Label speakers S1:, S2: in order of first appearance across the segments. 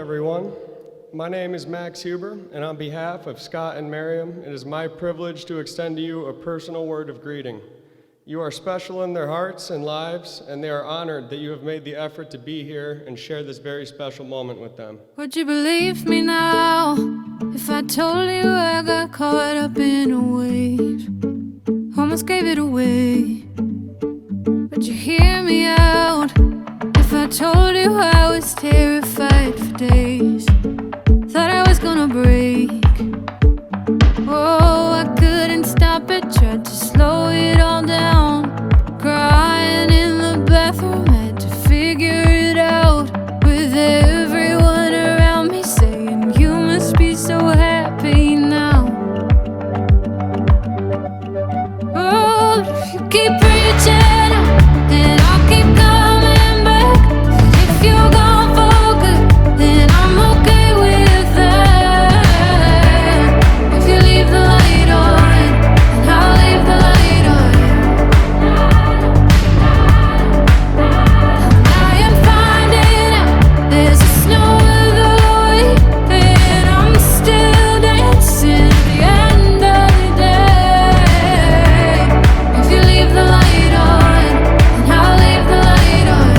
S1: everyone. My name is Max Huber, and on behalf of Scott and Miriam, it is my privilege to extend to you a personal word of greeting. You are special in their hearts and lives, and they are honored that you have made the effort to be here and share this very special moment with them.
S2: Would you believe me now if I told you I got caught up in a wave? Almost gave it away. Would you hear me out if I told you I was terrified for days? Thought I was gonna break. Oh, I couldn't stop it, tried to slow it all down. Crying in the bathroom, had to figure it out. With everyone around me saying, you must be so happy now. Oh, if you keep reaching out, then I'll keep coming back. If you're gone for good, then I'm okay with that. If you leave the light on, then I'll leave the light on. I am finding out there's just no other way, and I'm still dancing at the end of the day. If you leave the light on, then I'll leave the light on.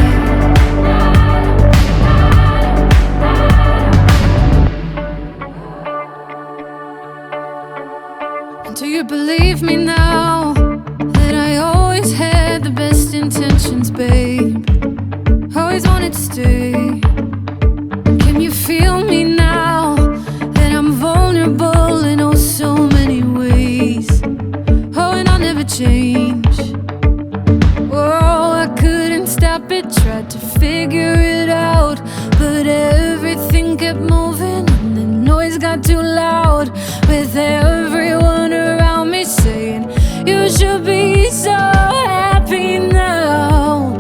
S2: And do you believe me now that I always had the best intentions, babe? Always wanted to stay. Can you feel me now that I'm vulnerable in oh so many ways? Oh, and I'll never change. Oh, I couldn't stop it, tried to figure it out, but everything kept moving and the noise got too loud. With everyone around me saying, you should be so happy now.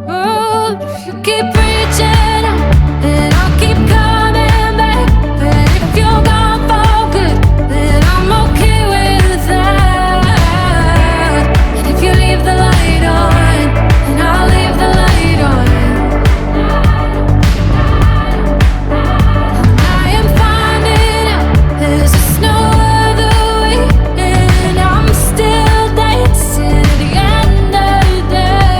S2: Oh, if you keep reaching out, then I'll keep coming back. But if you're gone for good, then I'm okay with that. And if you leave the light on, then I'll leave the light on. I am finding out there's just no other way, and I'm still dancing at the end of the day.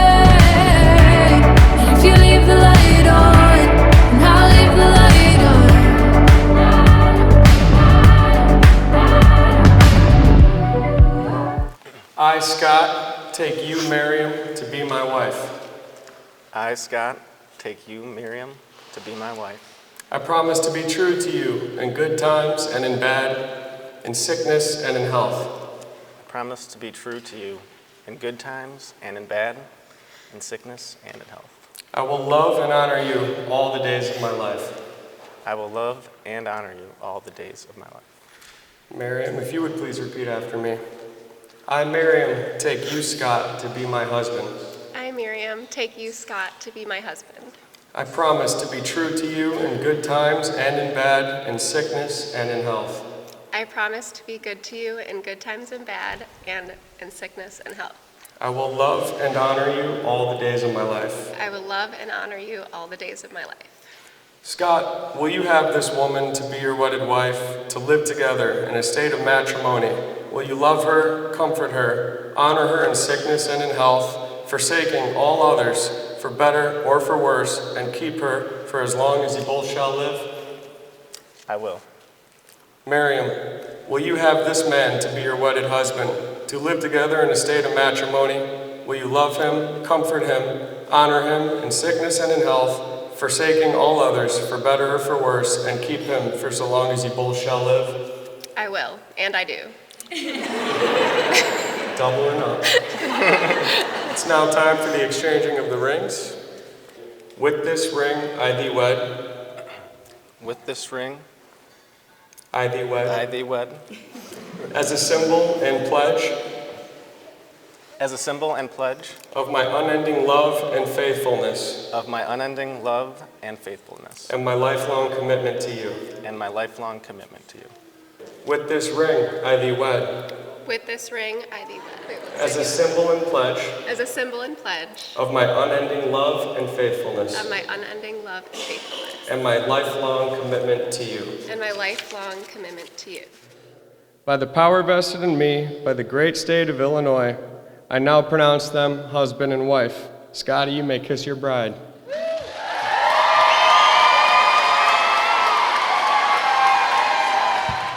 S2: And if you leave the light on, then I'll leave the light on.
S1: I, Scott, take you, Miriam, to be my wife.
S3: I, Scott, take you, Miriam, to be my wife.
S1: I promise to be true to you in good times and in bad, in sickness and in health.
S3: I promise to be true to you in good times and in bad, in sickness and in health.
S1: I will love and honor you all the days of my life.
S3: I will love and honor you all the days of my life.
S1: Miriam, if you would please repeat after me. I, Miriam, take you, Scott, to be my husband.
S4: I, Miriam, take you, Scott, to be my husband.
S1: I promise to be true to you in good times and in bad, in sickness and in health.
S4: I promise to be good to you in good times and bad, and in sickness and health.
S1: I will love and honor you all the days of my life.
S4: I will love and honor you all the days of my life.
S1: Scott, will you have this woman to be your wedded wife, to live together in a state of matrimony? Will you love her, comfort her, honor her in sickness and in health, forsaking all others, for better or for worse, and keep her for as long as you both shall live?
S3: I will.
S1: Miriam, will you have this man to be your wedded husband, to live together in a state of matrimony? Will you love him, comfort him, honor him in sickness and in health, forsaking all others, for better or for worse, and keep him for so long as you both shall live?
S4: I will, and I do.
S1: Double or not. It's now time for the exchanging of the rings. With this ring, I thee wed.
S3: With this ring,
S1: I thee wed.
S3: I thee wed.
S1: As a symbol and pledge
S3: As a symbol and pledge
S1: of my unending love and faithfulness,
S3: of my unending love and faithfulness,
S1: and my lifelong commitment to you.
S3: and my lifelong commitment to you.
S1: With this ring, I thee wed.
S4: With this ring, I thee wed.
S1: as a symbol and pledge
S4: As a symbol and pledge
S1: of my unending love and faithfulness,
S4: of my unending love and faithfulness,
S1: and my lifelong commitment to you.
S4: and my lifelong commitment to you.
S1: By the power vested in me by the great state of Illinois, I now pronounce them husband and wife. Scotty, you may kiss your bride.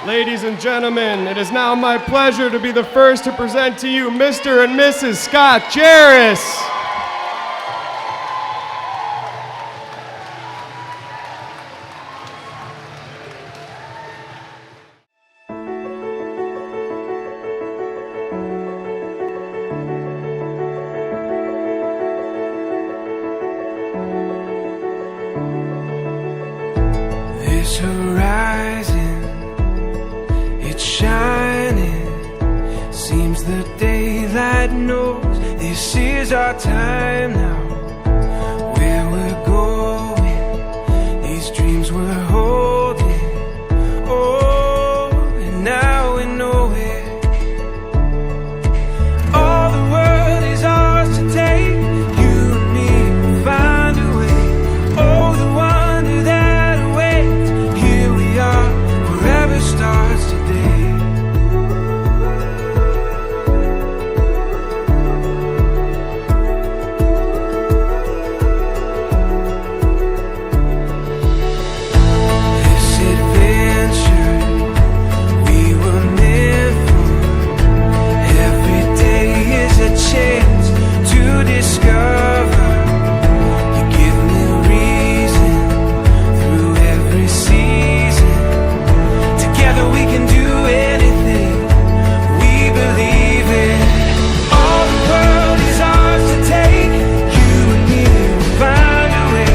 S1: Ladies and gentlemen, it is now my pleasure to be the first to present to you Mr. and Mrs. Scott Jarris.
S5: This horizon, it's shining. Seems the daylight knows this is our time now. Where we're going, these dreams we're holding. Oh, and now we know it. All the world is ours to take. You and me will find a way. Oh, the wonder that awaits. Here we are, forever starts today. This adventure we were meant for. Every day is a chance to discover. You give me reason through every season. Together we can do anything we believe in. All the world is ours to take. You and me will find a way.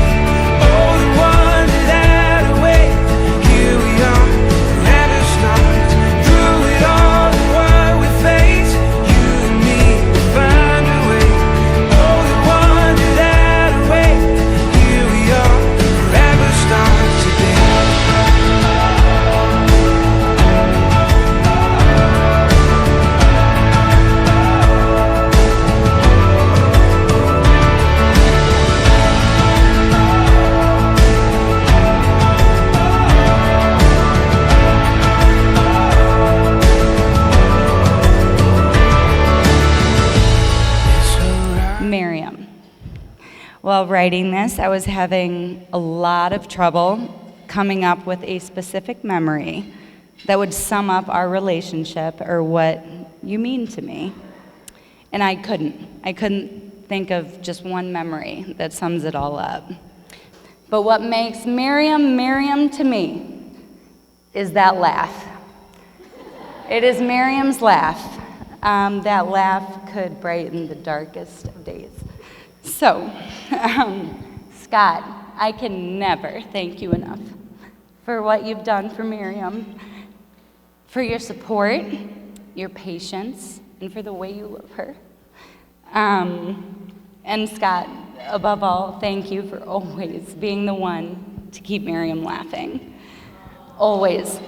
S5: Oh, the wonder that awaits. Here we are, forever starts. Through it all, the world we face. You and me will find a way. Oh, the wonder that awaits. Here we are, forever starts today.
S6: Miriam. While writing this, I was having a lot of trouble coming up with a specific memory that would sum up our relationship or what you mean to me. And I couldn't think of just one memory that sums it all up. But what makes Miriam Miriam to me is that laugh. It is Miriam's laugh. That laugh could brighten the darkest of days. So, Scott, I can never thank you enough for what you've done for Miriam, for your support, your patience, and for the way you love her. And Scott, above all, thank you for always being the one to keep Miriam laughing. Always,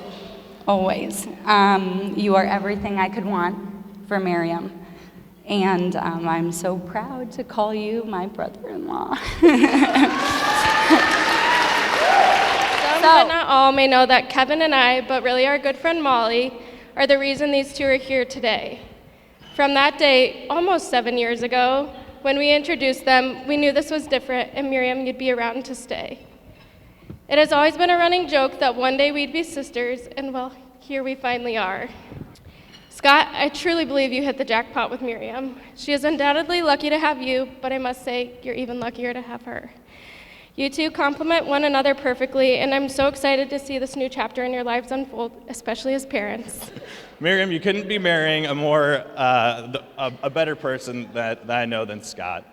S6: always. You are everything I could want for Miriam. And I'm so proud to call you my brother-in-law.
S7: Some, but not all, may know that Kevin and I, but really our good friend Molly, are the reason these two are here today. From that day, almost 7 years ago, when we introduced them, we knew this was different and Miriam, you'd be around to stay. It has always been a running joke that one day we'd be sisters, and well, here we finally are. Scott, I truly believe you hit the jackpot with Miriam. She is undoubtedly lucky to have you, but I must say, you're even luckier to have her. You two complement one another perfectly, and I'm so excited to see this new chapter in your lives unfold, especially as parents.
S3: Miriam, you couldn't be marrying a better person that I know than Scott.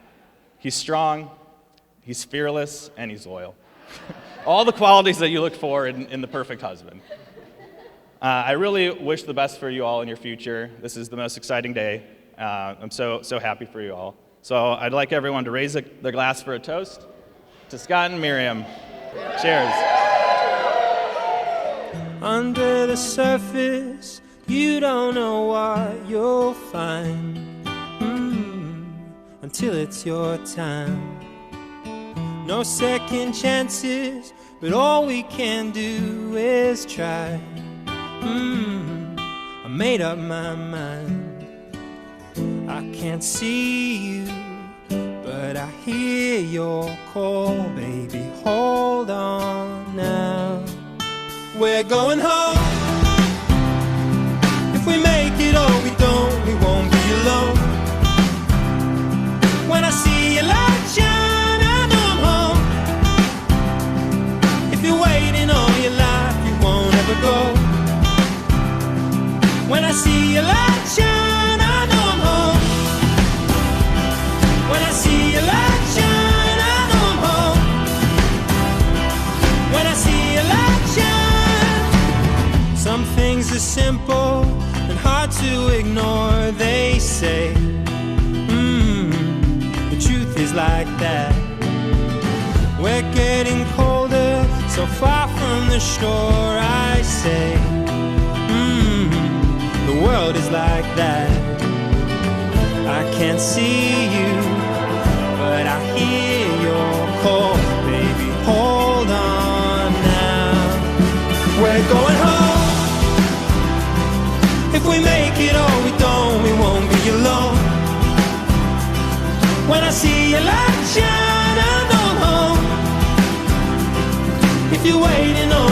S3: He's strong, he's fearless, and he's loyal. All the qualities that you look for in the perfect husband. I really wish the best for you all in your future. This is the most exciting day. I'm so happy for you all. So I'd like everyone to raise their glass for a toast to Scott and Miriam. Cheers.
S5: Under the surface, You don't know what you'll find until it's your time. No second chances, but all we can do is try. I made up my mind. I can't see you, but I hear your call, baby. Hold on now. We're going home. If we make it or we don't, we won't be alone. When I see your light shine, I know I'm home. If you're waiting all your life, you won't ever go. When I see your light shine, I know I'm home. When I see your light shine, I know I'm home. When I see your light shine. Some things are simple and hard to ignore, they say. The truth is like that. We're getting colder, so far from the shore, I say. The world is like that. I can't see you, but I hear your call, baby. Hold on now. We're going home. If we make it or we don't, we won't be alone. When I see your light shine, I know I'm home. If you're waiting on